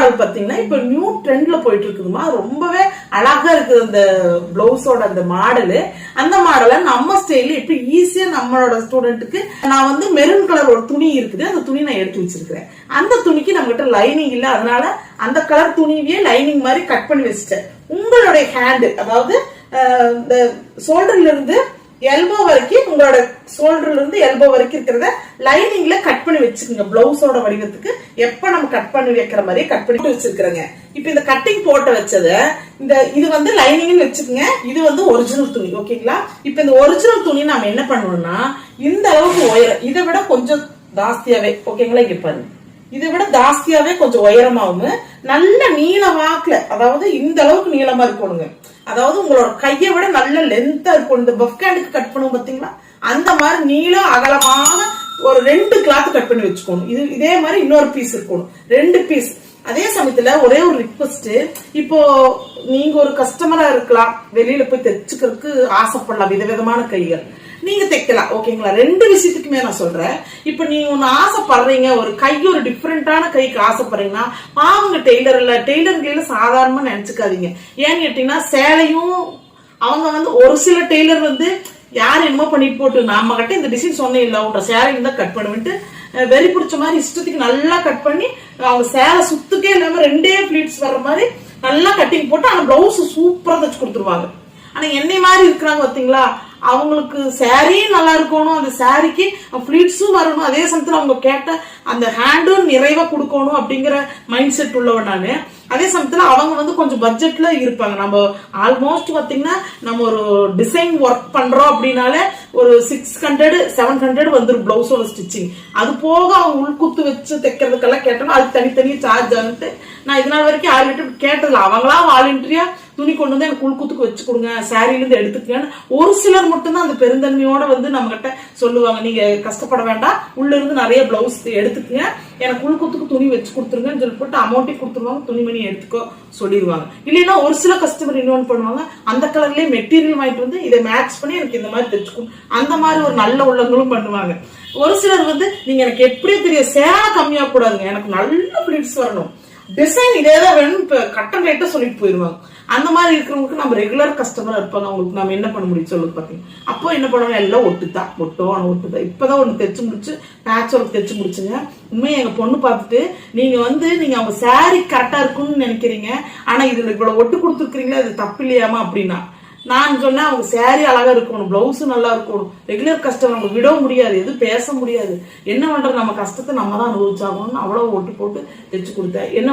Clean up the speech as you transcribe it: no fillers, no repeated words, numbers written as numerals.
Model பாத்தீங்கன்னா இப்ப new ட்ரெண்ட்ல போயிட்டு இருக்குதுமா. ரொம்பவே அழகா இருக்குது அந்த பிளவுஸோட அந்த மாடலு. அந்த மாடலை நம்ம ஸ்டைல இப்படி ஈஸியா நம்மளோட ஸ்டூடெண்ட்டுக்கு நான் வந்து மெரூன் கலர் ஒரு துணி இருக்குது, அந்த துணி நான் எடுத்து வச்சிருக்கிறேன். அந்த துணிக்கு நம்ம கிட்ட லைனிங் இல்ல, அதனால அந்த கலர் துணியே லைனிங் மாதிரி கட் பண்ணி வச்சுட்டேன். உங்களுடைய ஹேண்டு, அதாவது இந்த ஷோல்டர்ல இருந்து எல்போ வரைக்கும், உங்களோட ஷோல்டர்ல இருந்து எல்போ வரைக்கும் இருக்கிறத லைனிங்ல கட் பண்ணி வச்சுக்கோங்க. பிளவுஸோட வடிவத்துக்கு எப்ப நம்ம கட் பண்ணி வைக்கிற மாதிரி கட் பண்ணி வச்சிருக்கிறேங்க. இப்ப இந்த கட்டிங் போட்டு வச்சத இது வந்து லைனிங்னு வச்சுக்கோங்க. இது வந்து ஒரிஜினல் துணி. ஓகேங்களா? இப்ப இந்த ஒரிஜினல் துணி நாம என்ன பண்ணுவோம்னா, இந்த அளவுக்கு உயரம், இதை விட கொஞ்சம் ஜாஸ்தியாவே, ஓகேங்களா, இங்க பாருங்க, இதை விட ஜாஸ்தியாவே கொஞ்சம் உயரமாவும் நல்ல நீள வாக்குல, அதாவது இந்த அளவுக்கு நீளமா இருக்கணுங்க. அதாவது உங்களோட கையை விட நல்ல லென்த்தா இருக்கும். இந்த பஃப் கேண்டுக்கு கட் பண்ணுவோம் பாத்தீங்களா, அந்த மாதிரி நீளம் அகலமான ஒரு 2 கிளாத் கட் பண்ணி வச்சுக்கணும். இதே மாதிரி இன்னொரு பீஸ் இருக்கணும், 2 பீஸ். அதே சமயத்துல ஒரே ஒரு ரிக்வெஸ்ட், இப்போ நீங்க ஒரு கஸ்டமரா இருக்கலாம், வெளியில போய் தைச்சுக்கிறதுக்கு ஆசைப்படலாம், விதவிதமான கைகள் நீங்க தைக்கலாம். ஓகேங்களா? 2 விஷயத்துக்குமே நான் சொல்றேன். இப்ப நீங்க ஒண்ணு ஆசைப்படுறீங்க, ஒரு கை ஒரு டிஃப்ரெண்டான கைக்கு ஆசைப்படுறீங்கன்னா பாவங்க டெய்லர் இல்ல, டெய்லர் கையில சாதாரணமா நினைச்சுக்காதீங்க. ஏன்னு கேட்டீங்கன்னா சேலையும் அவங்க வந்து ஒரு சில டெய்லர் வந்து யார் என்னமோ பண்ணிட்டு போட்டு நம்ம கிட்ட இந்த டிசைன் சொன்னே இல்ல, உங்க சேலை இருந்தா கட் பண்ணுவிட்டு வெறி பிடிச்ச மாதிரி இஷ்டத்துக்கு நல்லா கட் பண்ணி அவங்க சேலை சுத்துக்கே இல்லாம 2 பிளீட்ஸ் வர்ற மாதிரி நல்லா கட்டிங் போட்டு அந்த பிளவுஸ் சூப்பரா தச்சு கொடுத்துருவாங்க. ஆனா என்னை மாதிரி இருக்கிறாங்க பாத்தீங்களா, அவங்களுக்கு சாரியும் நல்லா இருக்கணும், அந்த சாரிக்கு பிளீட்ஸும் வரணும், அதே சமயத்துல அவங்க கேட்ட அந்த ஹேண்டும் நிறைவா கொடுக்கணும் அப்படிங்கிற மைண்ட் செட் உள்ளவன் நானு. அதே சமயத்துல அவங்க வந்து கொஞ்சம் பட்ஜெட்ல இருப்பாங்க. நம்ம ஆல்மோஸ்ட் பாத்தீங்கன்னா நம்ம ஒரு டிசைன் ஒர்க் பண்றோம் அப்படின்னாலே ஒரு 600-700 வந்துடும் பிளவுஸோட ஸ்டிச்சிங். அது போக அவங்க உள்குத்து வச்சு தைக்கிறதுக்கெல்லாம் கேட்டோம்னா அது தனித்தனி சார்ஜ் ஆகிட்டு நான் இதனால வரைக்கும் யார்கிட்ட கேட்டதில்ல. அவங்களா வாலண்டியரியா துணி கொண்டு வந்து எனக்கு உள்குத்துக்கு வச்சு கொடுங்க, சாரில இருந்து எடுத்துக்கன்னு ஒரு சிலர் மட்டும்தான் அந்த பெருந்தன்மையோட வந்து நம்ம கிட்ட சொல்லுவாங்க. நீங்க கஷ்டப்பட வேண்டாம், உள்ள இருந்து நிறைய பிளவுஸ் எடுத்துக்கங்க, எனக்கு உள்குத்துக்கு துணி வச்சு கொடுத்துருங்கன்னு சொல்லி போட்டு அமௌண்ட்டே கொடுத்துருவாங்க, துணிமணி எடுத்துக்கோ சொல்லிடுவாங்க. இல்லைன்னா ஒரு சில கஸ்டமர் இன்னொன்று பண்ணுவாங்க, அந்த கலர்லயே மெட்டீரியல் வாங்கிட்டு வந்து இதை மேட்ச் பண்ணி எனக்கு இந்த மாதிரி தைச்சுக்கும், அந்த மாதிரி ஒரு நல்ல உள்ளங்களும் பண்ணுவாங்க. ஒரு சிலர் வந்து நீங்க எனக்கு எப்படியே தெரியும் சேலை கம்மியா கூடாதுங்க, எனக்கு நல்ல பிளீட்ஸ் வரணும், டிசைன் இதேதான் வேணும், இப்ப கட்டன் ரேட்டா சொல்லிட்டு போயிருவாங்க. அந்த மாதிரி இருக்கிறவங்களுக்கு நம்ம ரெகுலர் கஸ்டமரா இருப்பாங்க, அவங்களுக்கு நம்ம என்ன பண்ண முடியும் சொல்லுங்க பாத்தீங்க. அப்போ என்ன பண்ணுவாங்க, எல்லாம் ஒட்டுதான் ஒட்டுதான். இப்பதான் ஒண்ணு தைச்சு முடிச்சு பேட்ச் ஒர்க் தைச்சு முடிச்சுங்க. உண்மையை எங்க பொண்ணு பார்த்துட்டு நீங்க அவங்க சாரி கரெக்டா இருக்கும்னு நினைக்கிறீங்க, ஆனா இதுல இவ்வளவு ஒட்டு கொடுத்துருக்கீங்களா, அது தப்பு இல்லையாமா அப்படின்னா நான் சொன்னேன், அவங்க சாரி அழகா இருக்கணும், பிளவுஸ் நல்லா இருக்கணும். ரெகுலர் கஸ்டமர் நம்ம விட முடியாது, எதுவும் பேச முடியாது. என்ன பண்றது, நம்ம கஷ்டத்தை நம்ம தான் அனுபவிச்சாகணும்னு அவ்வளவு ஒட்டு போட்டு தைச்சு கொடுத்தேன். என்ன